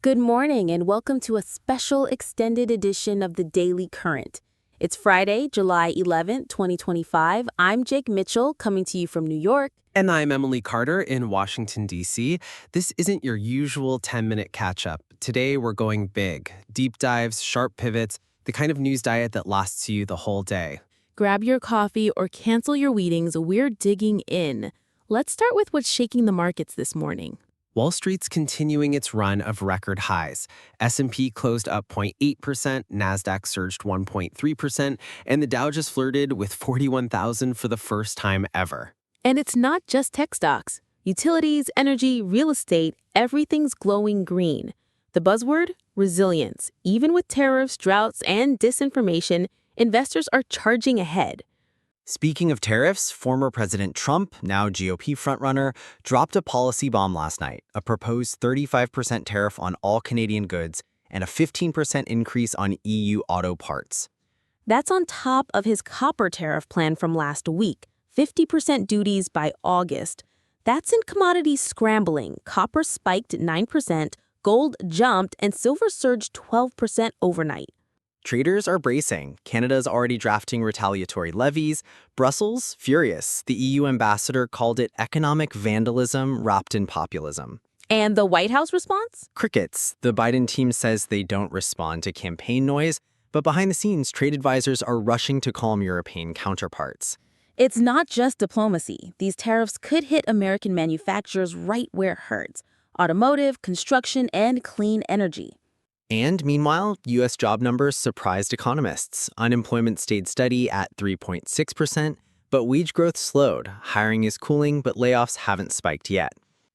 Good morning and welcome to a special extended edition of the Daily Current. It's Friday, July 11th, 2025. I'm Jake Mitchell coming to you from New York. And I'm Emily Carter in Washington, D.C. This isn't your usual 10-minute catch-up. Today, we're going big. Deep dives, sharp pivots, the kind of news diet that lasts you the whole day. Grab your coffee or cancel your meetings. We're digging in. Let's start with what's shaking the markets this morning. Wall Street's continuing its run of record highs. S&P closed up 0.8%, NASDAQ surged 1.3%, and the Dow just flirted with 41,000 for the first time ever. And it's not just tech stocks. Utilities, energy, real estate, everything's glowing green. The buzzword? Resilience. Even with tariffs, droughts, and disinformation, investors are charging ahead. Speaking of tariffs, former President Trump, now GOP frontrunner, dropped a policy bomb last night, a proposed 35% tariff on all Canadian goods and a 15% increase on EU auto parts. That's on top of his copper tariff plan from last week, 50% duties by August. That's in commodities scrambling. Copper spiked 9%, gold jumped, and silver surged 12% overnight. Traders are bracing. Canada's already drafting retaliatory levies. Brussels, furious. The EU ambassador called it economic vandalism wrapped in populism. And the White House response? Crickets. The Biden team says they don't respond to campaign noise, but behind the scenes, trade advisors are rushing to calm European counterparts. It's not just diplomacy. These tariffs could hit American manufacturers right where it hurts: automotive, construction, and clean energy. And meanwhile, U.S. job numbers surprised economists. Unemployment stayed steady at 3.6%, but wage growth slowed. Hiring is cooling, but layoffs haven't spiked yet.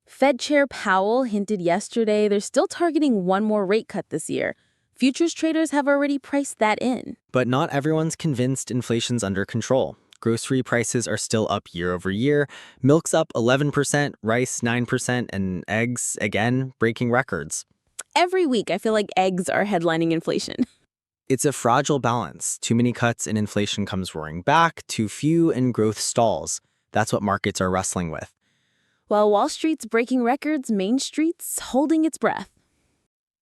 Fed Chair Powell hinted yesterday they're still targeting one more rate cut this year. Futures traders have already priced that in. But not everyone's convinced inflation's under control. Grocery prices are still up year over year. Milk's up 11%, rice 9%, and eggs, again, breaking records. Every week, I feel like eggs are headlining inflation. It's a fragile balance. Too many cuts and inflation comes roaring back, too few and growth stalls. That's what markets are wrestling with. While Wall Street's breaking records, Main Street's holding its breath.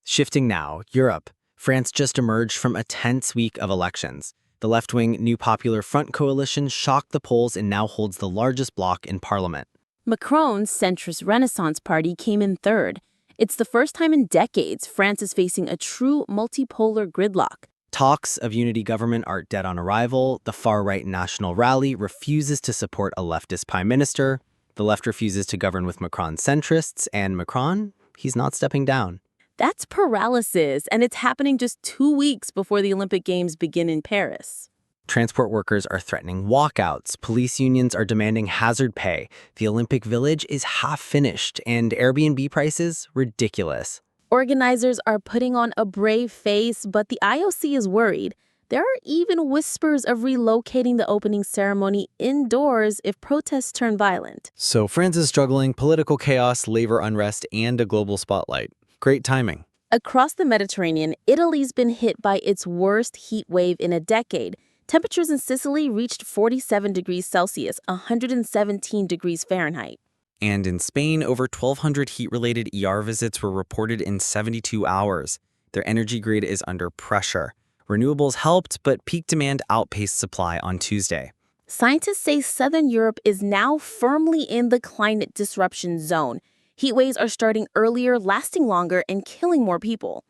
Shifting now, Europe. France just emerged from a tense week of elections. The left-wing New Popular Front coalition shocked the polls and now holds the largest bloc in parliament. Macron's centrist Renaissance Party came in third. It's the first time in decades France is facing a true multipolar gridlock. Talks of unity government are dead on arrival. The far-right National Rally refuses to support a leftist prime minister. The left refuses to govern with Macron centrists, and Macron, he's not stepping down. That's paralysis, and it's happening just 2 weeks before the Olympic Games begin in Paris. Transport workers are threatening walkouts. Police unions are demanding hazard pay. The Olympic Village is half finished, and Airbnb prices ridiculous. Organizers are putting on a brave face, but the IOC is worried. There are even whispers of relocating the opening ceremony indoors if protests turn violent. So France is struggling, political chaos, labor unrest, and a global spotlight. Great timing. Across the Mediterranean, Italy's been hit by its worst heat wave in a decade. Temperatures in Sicily reached 47 degrees Celsius, 117 degrees Fahrenheit. And in Spain, over 1,200 heat-related ER visits were reported in 72 hours. Their energy grid is under pressure. Renewables helped, but peak demand outpaced supply on Tuesday. Scientists say southern Europe is now firmly in the climate disruption zone. Heat waves are starting earlier, lasting longer, and killing more people.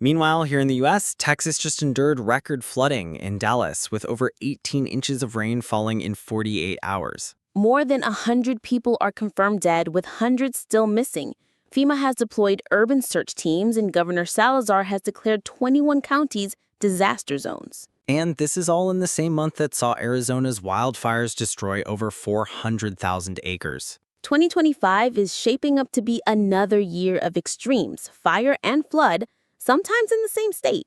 Meanwhile, here in the U.S., Texas just endured record flooding in Dallas, with over 18 inches of rain falling in 48 hours. More than 100 people are confirmed dead, with hundreds still missing. FEMA has deployed urban search teams, and Governor Salazar has declared 21 counties disaster zones. And this is all in the same month that saw Arizona's wildfires destroy over 400,000 acres. 2025 is shaping up to be another year of extremes, fire and flood, sometimes in the same state.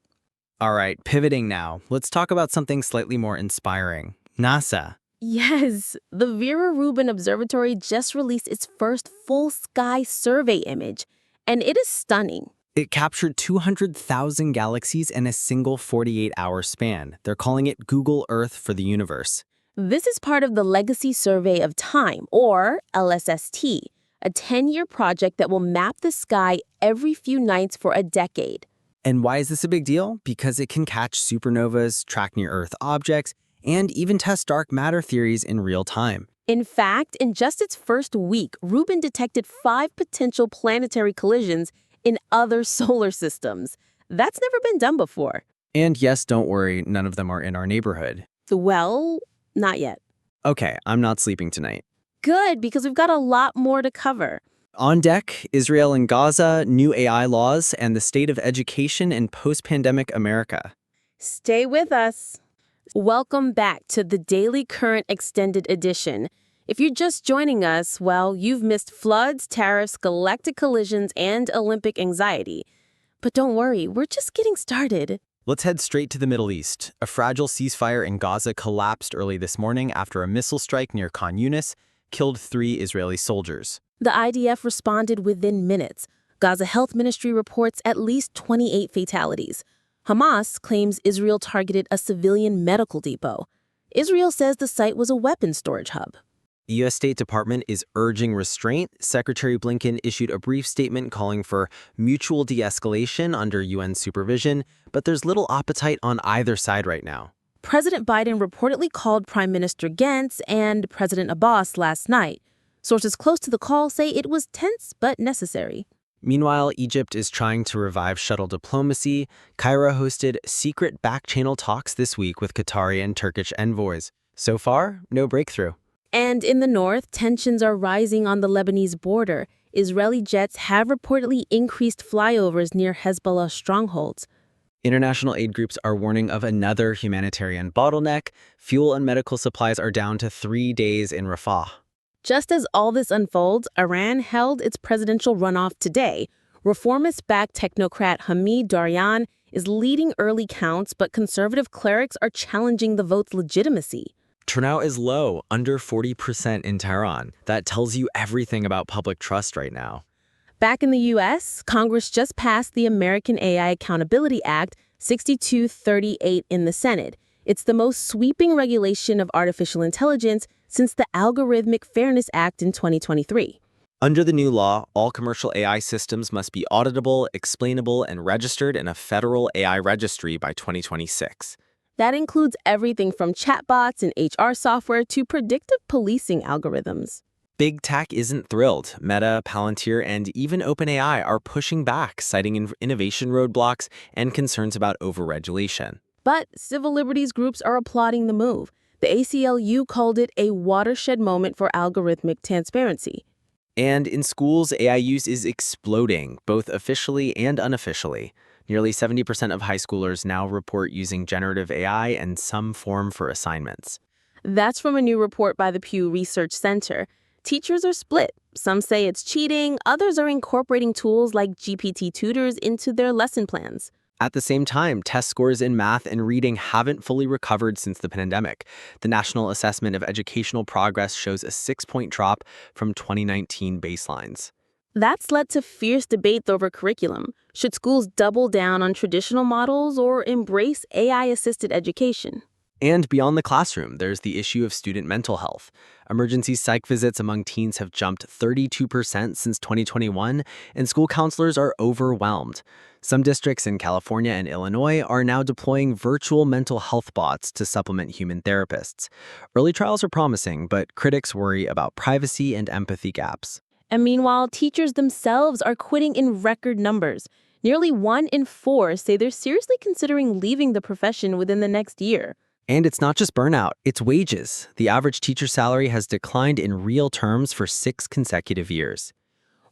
All right, pivoting now. Let's talk about something slightly more inspiring. NASA. Yes, the Vera Rubin Observatory just released its first full sky survey image, and it is stunning. It captured 200,000 galaxies in a single 48-hour span. They're calling it Google Earth for the universe. This is part of the Legacy Survey of Time, or LSST, a 10-year project that will map the sky every few nights for a decade. And why is this a big deal? Because it can catch supernovas, track near-Earth objects, and even test dark matter theories in real time. In fact, in just its first week, Rubin detected 5 potential planetary collisions in other solar systems. That's never been done before. And yes, don't worry, none of them are in our neighborhood. Well, not yet. Okay, I'm not sleeping tonight. Good, because we've got a lot more to cover. On deck, Israel and Gaza, new AI laws, and the state of education in post-pandemic America. Stay with us. Welcome back to the Daily Current Extended Edition. If you're just joining us, well, you've missed floods, tariffs, galactic collisions, and Olympic anxiety. But don't worry, we're just getting started. Let's head straight to the Middle East. A fragile ceasefire in Gaza collapsed early this morning after a missile strike near Khan Yunis killed 3 Israeli soldiers. The IDF responded within minutes. Gaza Health Ministry reports at least 28 fatalities. Hamas claims Israel targeted a civilian medical depot. Israel says the site was a weapons storage hub. The U.S. State Department is urging restraint. Secretary Blinken issued a brief statement calling for mutual de-escalation under UN supervision, but there's little appetite on either side right now. President Biden reportedly called Prime Minister Gantz and President Abbas last night. Sources close to the call say it was tense but necessary. Meanwhile, Egypt is trying to revive shuttle diplomacy. Cairo hosted secret back-channel talks this week with Qatari and Turkish envoys. So far, no breakthrough. And in the north, tensions are rising on the Lebanese border. Israeli jets have reportedly increased flyovers near Hezbollah strongholds. International aid groups are warning of another humanitarian bottleneck. Fuel and medical supplies are down to 3 days in Rafah. Just as all this unfolds, Iran held its presidential runoff today. Reformist-backed technocrat Hamid Daryan is leading early counts, but conservative clerics are challenging the vote's legitimacy. Turnout is low, under 40% in Tehran. That tells you everything about public trust right now. Back in the U.S., Congress just passed the American AI Accountability Act 6238 in the Senate. It's the most sweeping regulation of artificial intelligence since the Algorithmic Fairness Act in 2023. Under the new law, all commercial AI systems must be auditable, explainable, and registered in a federal AI registry by 2026. That includes everything from chatbots and HR software to predictive policing algorithms. Big tech isn't thrilled. Meta, Palantir, and even OpenAI are pushing back, citing innovation roadblocks and concerns about overregulation. But civil liberties groups are applauding the move. The ACLU called it a watershed moment for algorithmic transparency. And in schools, AI use is exploding, both officially and unofficially. Nearly 70% of high schoolers now report using generative AI in some form for assignments. That's from a new report by the Pew Research Center. Teachers are split. Some say it's cheating, others are incorporating tools like GPT tutors into their lesson plans. At the same time, test scores in math and reading haven't fully recovered since the pandemic. The National Assessment of Educational Progress shows a 6-point drop from 2019 baselines. That's led to fierce debates over curriculum. Should schools double down on traditional models or embrace AI-assisted education? And beyond the classroom, there's the issue of student mental health. Emergency psych visits among teens have jumped 32% since 2021, and school counselors are overwhelmed. Some districts in California and Illinois are now deploying virtual mental health bots to supplement human therapists. Early trials are promising, but critics worry about privacy and empathy gaps. And meanwhile, teachers themselves are quitting in record numbers. Nearly 1 in 4 say they're seriously considering leaving the profession within the next year. And it's not just burnout, it's wages. The average teacher salary has declined in real terms for 6 consecutive years.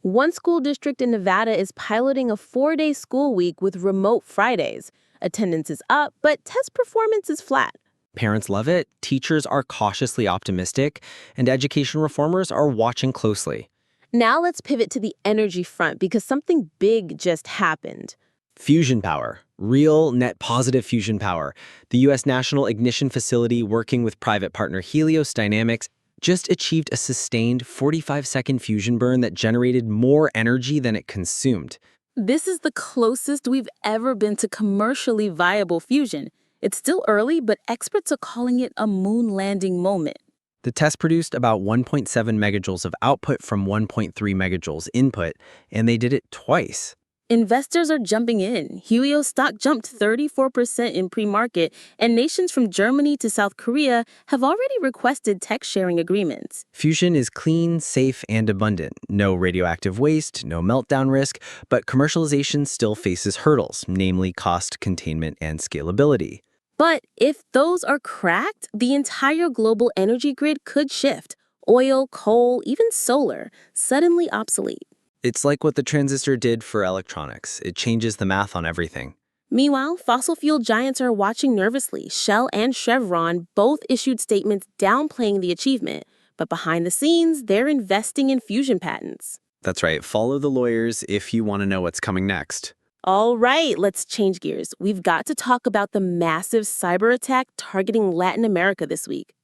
One school district in Nevada is piloting a 4-day school week with remote Fridays. Attendance is up, but test performance is flat. Parents love it, teachers are cautiously optimistic, and education reformers are watching closely. Now let's pivot to the energy front because something big just happened. Fusion power. Real net positive fusion power. The U.S. National Ignition Facility, working with private partner Helios Dynamics, just achieved a sustained 45-second fusion burn that generated more energy than it consumed. This is the closest we've ever been to commercially viable fusion. It's still early, but experts are calling it a moon landing moment. The test produced about 1.7 megajoules of output from 1.3 megajoules input, and they did it twice. Investors are jumping in. Helio's stock jumped 34% in pre-market, and nations from Germany to South Korea have already requested tech-sharing agreements. Fusion is clean, safe, and abundant. No radioactive waste, no meltdown risk, but commercialization still faces hurdles, namely cost containment and scalability. But if those are cracked, the entire global energy grid could shift. Oil, coal, even solar, suddenly obsolete. It's like what the transistor did for electronics. It changes the math on everything. Meanwhile, fossil fuel giants are watching nervously. Shell and Chevron both issued statements downplaying the achievement. But behind the scenes, they're investing in fusion patents. That's right. Follow the lawyers if you want to know what's coming next. All right, let's change gears. We've got to talk about the massive cyber attack targeting Latin America this week.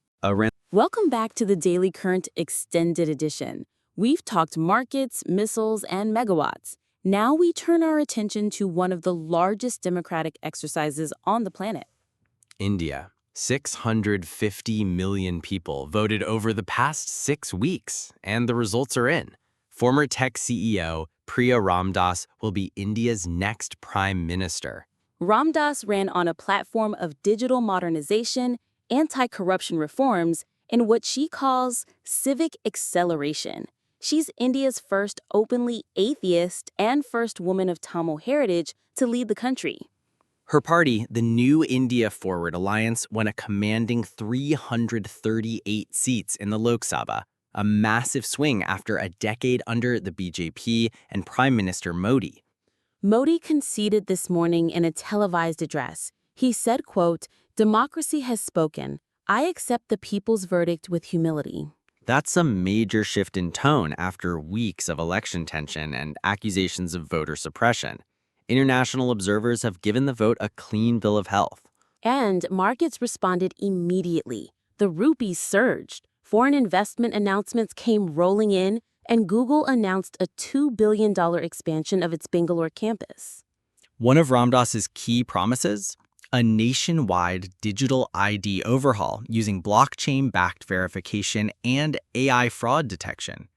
Welcome back to the Daily Current Extended Edition. We've talked markets, missiles, and megawatts. Now we turn our attention to one of the largest democratic exercises on the planet. India. 650 million people voted over the past 6 weeks, and the results are in. Former tech CEO Priya Ramdas will be India's next prime minister. Ramdas ran on a platform of digital modernization, anti-corruption reforms, and what she calls civic acceleration. She's India's first openly atheist and first woman of Tamil heritage to lead the country. Her party, the New India Forward Alliance, won a commanding 338 seats in the Lok Sabha, a massive swing after a decade under the BJP and Prime Minister Modi. Modi conceded this morning in a televised address. He said, quote, "Democracy has spoken. I accept the people's verdict with humility." That's a major shift in tone after weeks of election tension and accusations of voter suppression. International observers have given the vote a clean bill of health. And markets responded immediately. The rupee surged. Foreign investment announcements came rolling in, and Google announced a $2 billion expansion of its Bangalore campus. One of Ramdas's key promises? A nationwide digital ID overhaul using blockchain-backed verification and AI fraud detection.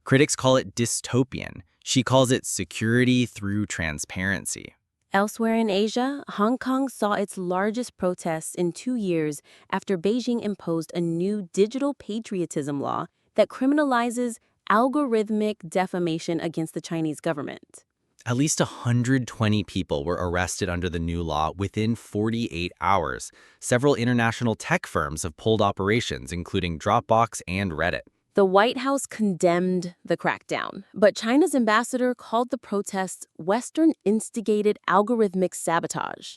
Critics call it dystopian. She calls it security through transparency. Elsewhere in Asia, Hong Kong saw its largest protests in 2 years after Beijing imposed a new digital patriotism law that criminalizes algorithmic defamation against the Chinese government. At least 120 people were arrested under the new law within 48 hours. Several international tech firms have pulled operations, including Dropbox and Reddit. The White House condemned the crackdown, but China's ambassador called the protests Western-instigated algorithmic sabotage.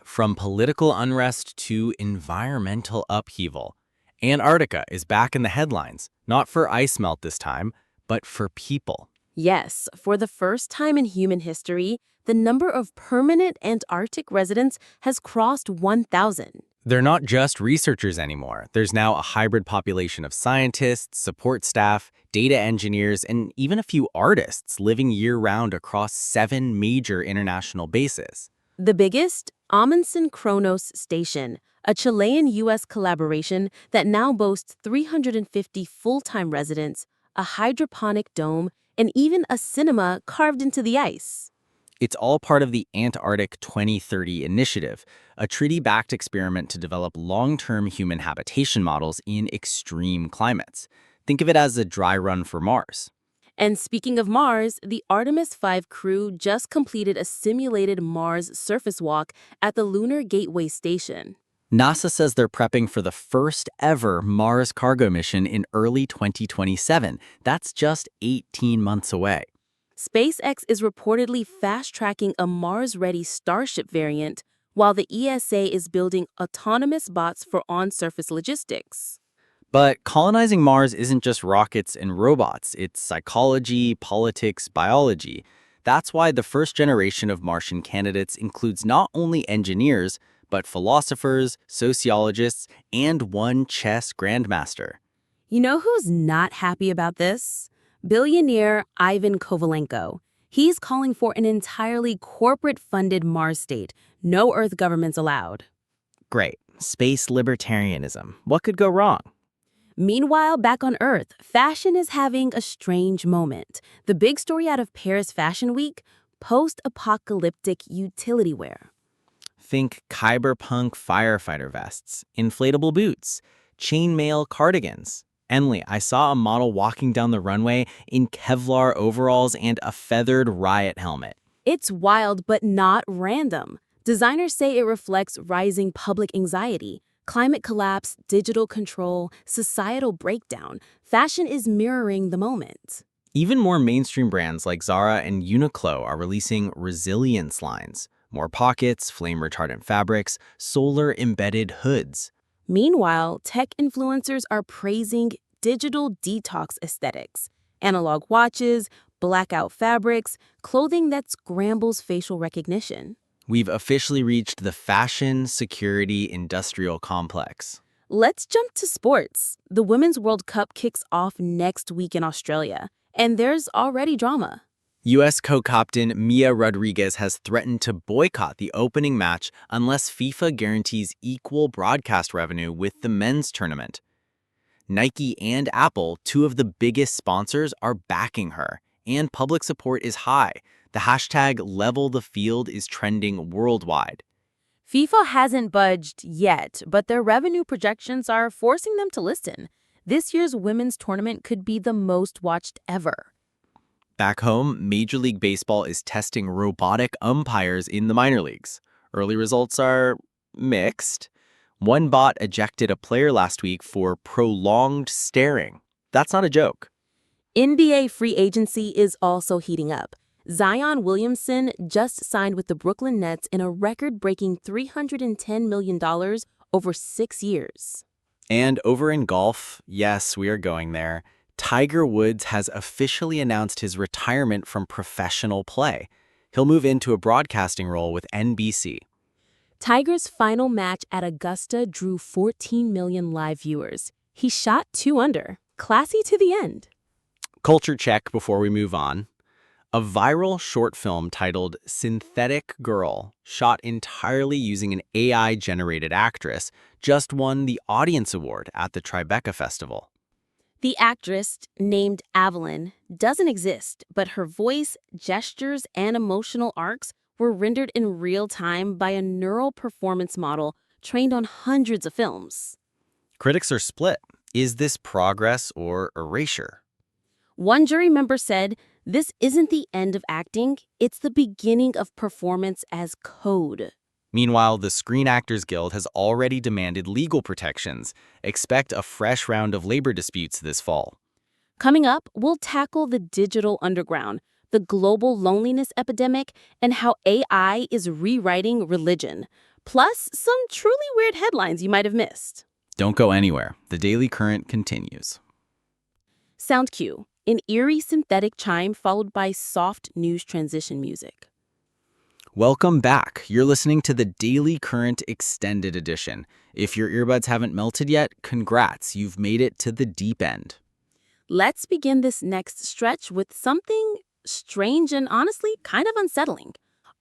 From political unrest to environmental upheaval, Antarctica is back in the headlines, not for ice melt this time, but for people. Yes, for the first time in human history, the number of permanent Antarctic residents has crossed 1,000. They're not just researchers anymore. There's now a hybrid population of scientists, support staff, data engineers, and even a few artists living year-round across 7 major international bases. The biggest? Amundsen Kronos Station, a Chilean-U.S. collaboration that now boasts 350 full-time residents, a hydroponic dome, and even a cinema carved into the ice. It's all part of the Antarctic 2030 initiative, a treaty-backed experiment to develop long-term human habitation models in extreme climates. Think of it as a dry run for Mars. And speaking of Mars, the Artemis 5 crew just completed a simulated Mars surface walk at the Lunar Gateway Station. NASA says they're prepping for the first ever Mars cargo mission in early 2027. That's just 18 months away. SpaceX is reportedly fast-tracking a Mars-ready Starship variant, while the ESA is building autonomous bots for on-surface logistics. But colonizing Mars isn't just rockets and robots. It's psychology, politics, biology. That's why the first generation of Martian candidates includes not only engineers, but philosophers, sociologists, and one chess grandmaster. You know who's not happy about this? Billionaire Ivan Kovalenko. He's calling for an entirely corporate-funded Mars state, no Earth governments allowed. Great. Space libertarianism. What could go wrong? Meanwhile, back on Earth, fashion is having a strange moment. The big story out of Paris Fashion Week, post-apocalyptic utility wear. Think cyberpunk firefighter vests, inflatable boots, chainmail cardigans. Emily, I saw a model walking down the runway in Kevlar overalls and a feathered riot helmet. It's wild but not random. Designers say it reflects rising public anxiety, climate collapse, digital control, societal breakdown. Fashion is mirroring the moment. Even more mainstream brands like Zara and Uniqlo are releasing resilience lines. More pockets, flame-retardant fabrics, solar-embedded hoods. Meanwhile, tech influencers are praising digital detox aesthetics, analog watches, blackout fabrics, clothing that scrambles facial recognition. We've officially reached the fashion security industrial complex. Let's jump to sports. The Women's World Cup kicks off next week in Australia, and there's already drama. U.S. co-captain Mia Rodriguez has threatened to boycott the opening match unless FIFA guarantees equal broadcast revenue with the men's tournament. Nike and Apple, two of the biggest sponsors, are backing her, and public support is high. The hashtag #LevelTheField is trending worldwide. FIFA hasn't budged yet, but their revenue projections are forcing them to listen. This year's women's tournament could be the most watched ever. Back home, Major League Baseball is testing robotic umpires in the minor leagues. Early results are mixed. One bot ejected a player last week for prolonged staring. That's not a joke. NBA free agency is also heating up. Zion Williamson just signed with the Brooklyn Nets in a record-breaking $310 million over 6 years. And over in golf, yes, we are going there. Tiger Woods has officially announced his retirement from professional play. He'll move into a broadcasting role with NBC. Tiger's final match at Augusta drew 14 million live viewers. He shot 2 under. Classy to the end. Culture check before we move on. A viral short film titled Synthetic Girl, shot entirely using an AI-generated actress, just won the Audience Award at the Tribeca Festival. The actress, named Avalon, doesn't exist, but her voice, gestures, and emotional arcs were rendered in real time by a neural performance model trained on hundreds of films. Critics are split. Is this progress or erasure? One jury member said, "This isn't the end of acting, it's the beginning of performance as code." Meanwhile, the Screen Actors Guild has already demanded legal protections. Expect a fresh round of labor disputes this fall. Coming up, we'll tackle the digital underground, the global loneliness epidemic, and how AI is rewriting religion. Plus, some truly weird headlines you might have missed. Don't go anywhere. The Daily Current continues. Sound cue, an eerie synthetic chime followed by soft news transition music. Welcome back. You're listening to the Daily Current Extended Edition. If your earbuds haven't melted yet, congrats, you've made it to the deep end. Let's begin this next stretch with something strange and honestly kind of unsettling.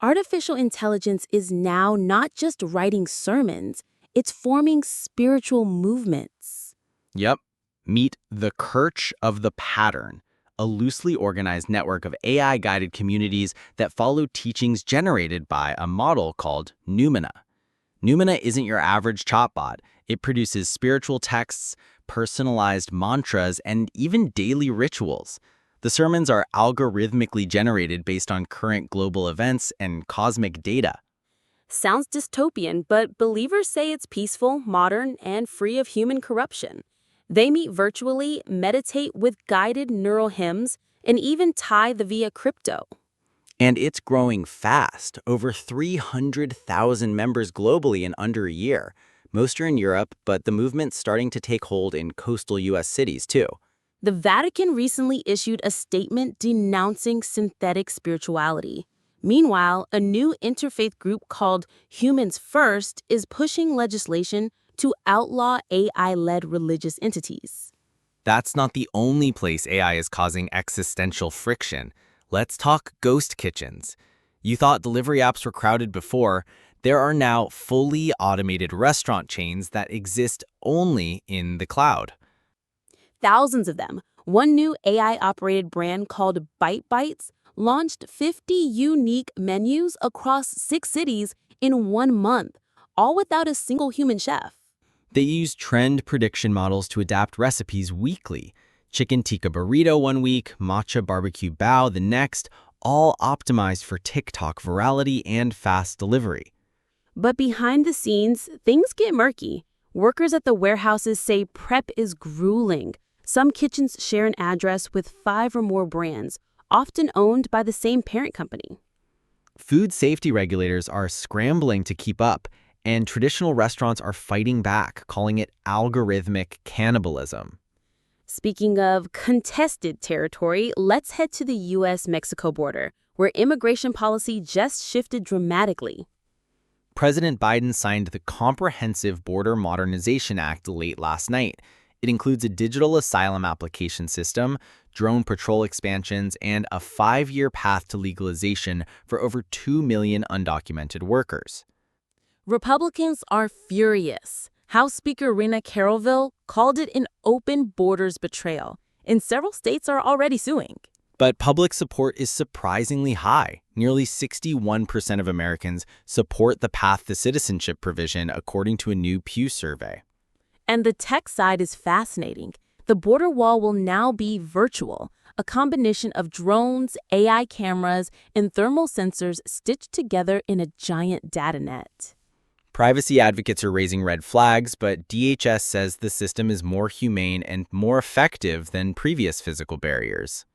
Artificial intelligence is now not just writing sermons, it's forming spiritual movements. Yep. Meet the Church of the Pattern, a loosely organized network of AI-guided communities that follow teachings generated by a model called Numina. Numina isn't your average chatbot. It produces spiritual texts, personalized mantras, and even daily rituals. The sermons are algorithmically generated based on current global events and cosmic data. Sounds dystopian, but believers say it's peaceful, modern, and free of human corruption. They meet virtually, meditate with guided neural hymns, and even tithe via crypto. And it's growing fast, over 300,000 members globally in under a year. Most are in Europe, but the movement's starting to take hold in coastal U.S. cities, too. The Vatican recently issued a statement denouncing synthetic spirituality. Meanwhile, a new interfaith group called Humans First is pushing legislation to outlaw AI-led religious entities. That's not the only place AI is causing existential friction. Let's talk ghost kitchens. You thought delivery apps were crowded before. There are now fully automated restaurant chains that exist only in the cloud. thousands of them. One new AI-operated brand called Bite Bites launched 50 unique menus across 6 cities in 1 month, all without a single human chef. They use trend prediction models to adapt recipes weekly. Chicken tikka burrito one week, matcha barbecue bao the next, all optimized for TikTok virality and fast delivery. But behind the scenes, things get murky. Workers at the warehouses say prep is grueling. Some kitchens share an address with 5 or more brands, often owned by the same parent company. Food safety regulators are scrambling to keep up, and traditional restaurants are fighting back, calling it algorithmic cannibalism. Speaking of contested territory, let's head to the U.S.-Mexico border, where immigration policy just shifted dramatically. President Biden signed the Comprehensive Border Modernization Act late last night. It includes a digital asylum application system, drone patrol expansions, and a 5-year path to legalization for over 2 million undocumented workers. Republicans are furious. House Speaker Rena Carrollville called it an open borders betrayal, and several states are already suing. But public support is surprisingly high. Nearly 61% of Americans support the path to citizenship provision, according to a new Pew survey. And the tech side is fascinating. The border wall will now be virtual, a combination of drones, AI cameras, and thermal sensors stitched together in a giant data net. Privacy advocates are raising red flags, but DHS says the system is more humane and more effective than previous physical barriers.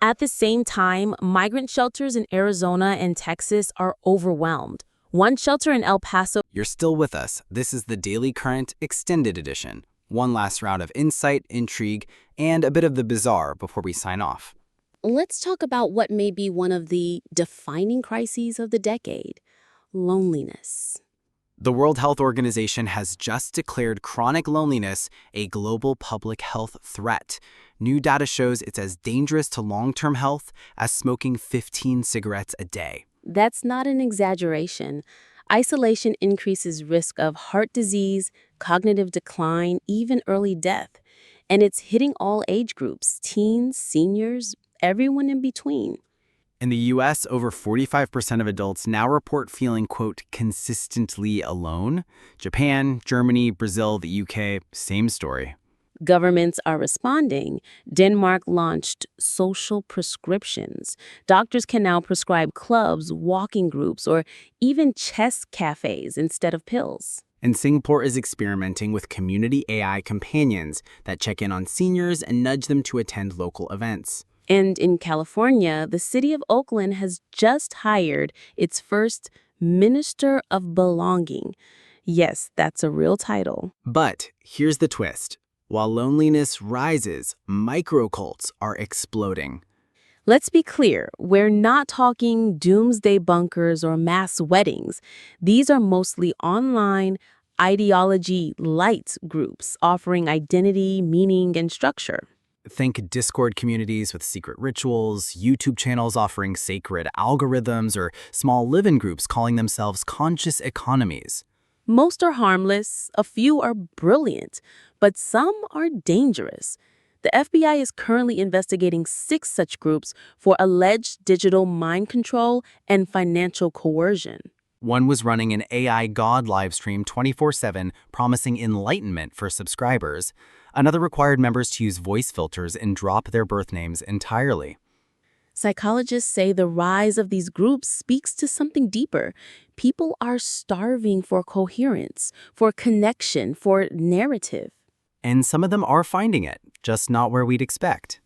At the same time, migrant shelters in Arizona and Texas are overwhelmed. One shelter in El Paso. You're still with us. This is the Daily Current Extended Edition. One last round of insight, intrigue, and a bit of the bizarre before we sign off. Let's talk about what may be one of the defining crises of the decade: loneliness. The World Health Organization has just declared chronic loneliness a global public health threat. New data shows it's as dangerous to long-term health as smoking 15 cigarettes a day. That's not an exaggeration. Isolation increases risk of heart disease, cognitive decline, even early death. And it's hitting all age groups: teens, seniors, everyone in between. In the U.S., over 45% of adults now report feeling, quote, consistently alone. Japan, Germany, Brazil, the U.K., same story. Governments are responding. Denmark launched social prescriptions. Doctors can now prescribe clubs, walking groups, or even chess cafes instead of pills. And Singapore is experimenting with community AI companions that check in on seniors and nudge them to attend local events. And in California, the city of Oakland has just hired its first Minister of Belonging. Yes, that's a real title. But here's the twist. While loneliness rises, microcults are exploding. Let's be clear, we're not talking doomsday bunkers or mass weddings. These are mostly online, ideology-light groups offering identity, meaning, and structure. Think Discord communities with secret rituals, YouTube channels offering sacred algorithms, or small live-in groups calling themselves conscious economies. Most are harmless, a few are brilliant, but some are dangerous. The FBI is currently investigating 6 such groups for alleged digital mind control and financial coercion. One was running an AI God livestream 24/7, promising enlightenment for subscribers. Another required members to use voice filters and drop their birth names entirely. Psychologists say the rise of these groups speaks to something deeper. People are starving for coherence, for connection, for narrative. And some of them are finding it, just not where we'd expect.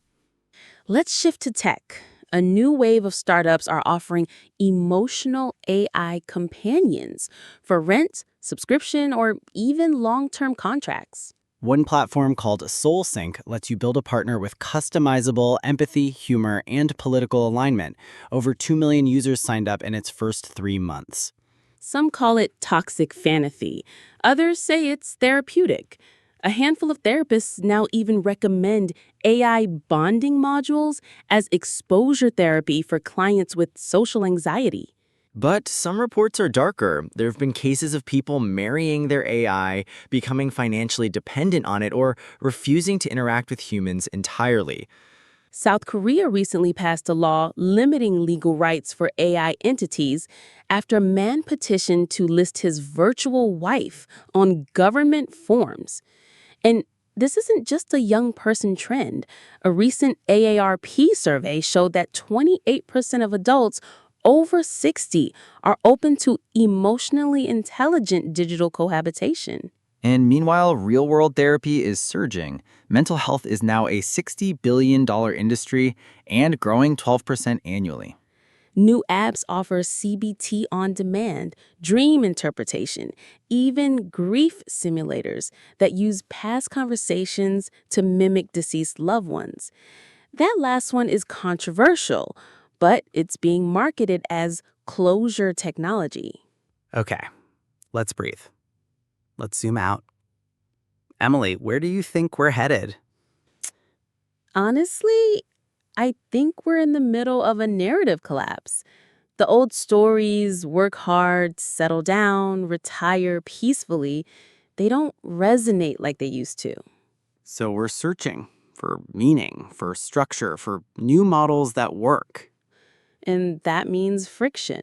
Let's shift to tech. A new wave of startups are offering emotional AI companions for rent, subscription, or even long-term contracts. One platform called SoulSync lets you build a partner with customizable empathy, humor, and political alignment. Over 2 million users signed up in its first 3 months. Some call it toxic fantasy. Others say it's therapeutic. A handful of therapists now even recommend AI bonding modules as exposure therapy for clients with social anxiety. But some reports are darker. There have been cases of people marrying their AI, becoming financially dependent on it, or refusing to interact with humans entirely. South Korea recently passed a law limiting legal rights for AI entities after a man petitioned to list his virtual wife on government forms. And this isn't just a young person trend. A recent AARP survey showed that 28% of adults over 60 are open to emotionally intelligent digital cohabitation. And meanwhile, real-world therapy is surging. Mental health is now a $60 billion industry and growing 12% annually. New apps offer CBT on demand, dream interpretation, even grief simulators that use past conversations to mimic deceased loved ones. That last one is controversial, but it's being marketed as closure technology. Okay, let's breathe. Let's zoom out. Emily, where do you think we're headed? Honestly, I think we're in the middle of a narrative collapse. The old stories, work hard, settle down, retire peacefully, they don't resonate like they used to. So we're searching for meaning, for structure, for new models that work. And that means friction.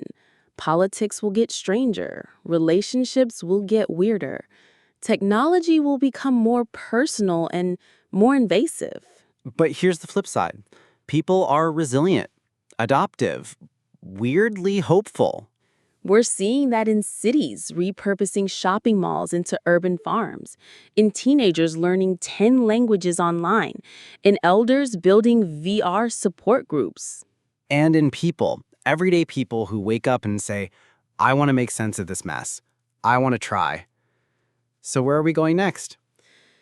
Politics will get stranger, relationships will get weirder, technology will become more personal and more invasive. But here's the flip side. People are resilient, adoptive, weirdly hopeful. We're seeing that in cities repurposing shopping malls into urban farms, in teenagers learning 10 languages online, in elders building VR support groups. And in people, everyday people who wake up and say, I want to make sense of this mess. I want to try. So where are we going next?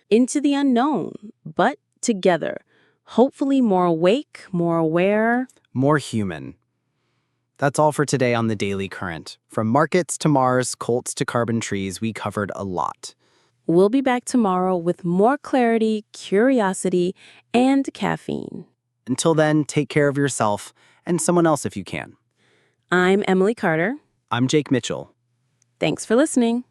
Into the unknown, but together. Hopefully more awake, more aware. More human. That's all for today on The Daily Current. From markets to Mars, Colts to carbon trees, we covered a lot. We'll be back tomorrow with more clarity, curiosity, and caffeine. Until then, take care of yourself and someone else if you can. I'm Emily Carter. I'm Jake Mitchell. Thanks for listening.